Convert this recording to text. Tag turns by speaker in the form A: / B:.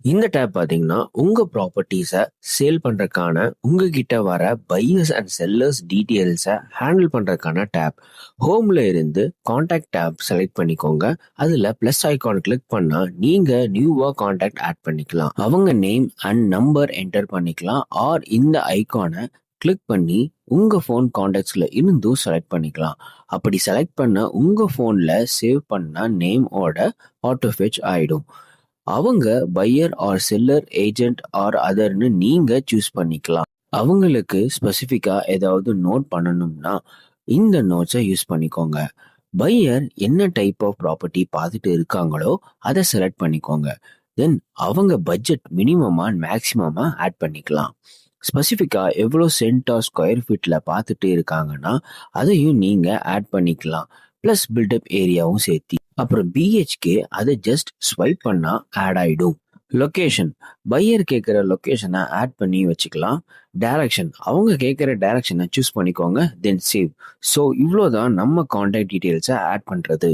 A: இந்த டேப் பார்த்தீங்கன்னா, உங்க ப்ராப்பர்ட்டீஸ சேல் பண்றதுக்கான உங்ககிட்ட வர பையர்ஸ் அண்ட் செல்லர்ஸ் டீட்டெயில்ஸ ஹேண்டில் பண்றதுக்கான டேப். ஹோம்ல இருந்து கான்டாக்ட் டேப் செலக்ட் பண்ணிக்கோங்க. அதுல பிளஸ் ஐகான் கிளிக் பண்ணா நீங்க நியூவா கான்டாக்ட் ஆட் பண்ணிக்கலாம். அவங்க நேம் அண்ட் நம்பர் என்டர் பண்ணிக்கலாம். ஆர் இந்த ஐகானை கிளிக் பண்ணி உங்க ஃபோன் கான்டாக்ட்ஸ்ல இருந்தும் செலக்ட் பண்ணிக்கலாம். அப்படி செலக்ட் பண்ண உங்க ஃபோன்ல சேவ் பண்ண நேமோட ஆட்டோ ஃபெச் ஆயிடும். அவங்க buyer or seller agent or அதர்னு நீங்க சூஸ் பண்ணிக்கலாம். அவங்களுக்கு ஸ்பெசிஃபிக்கா ஏதாவது நோட் பண்ணணும்னா இந்த நோட்ஸை யூஸ் பண்ணிக்கோங்க. பையர் என்ன டைப் ஆஃப் ப்ராப்பர்ட்டி பார்த்துட்டு இருக்காங்களோ அதை செலக்ட் பண்ணிக்கோங்க. தென் அவங்க பட்ஜெட் மினிமமா மேக்சிமமா ஆட் பண்ணிக்கலாம். ஸ்பெசிஃபிக்கா எவ்வளோ சென்ட் ஆர் ஸ்கொயர் ஃபீட்ல பார்த்துட்டு இருக்காங்கன்னா அதையும் நீங்க ஆட் பண்ணிக்கலாம். ப்ளஸ் பில்டப் ஏரியாவும் சேர்த்தி. அப்புறம் பிஹெச்கே அதை ஜஸ்ட் ஸ்வைப் பண்ணா ஆட் ஆயிடும். லொகேஷன், பையர் கேட்குற லொகேஷனை ஆட் பண்ணி வச்சுக்கலாம். டைரக்ஷன், அவங்க கேட்குற டைரக்ஷனை சூஸ் பண்ணிக்கோங்க. தென் சேவ். ஸோ இவ்வளோதான் நம்ம கான்டாக்ட் டீட்டெயில்ஸை ஆட் பண்ணுறது.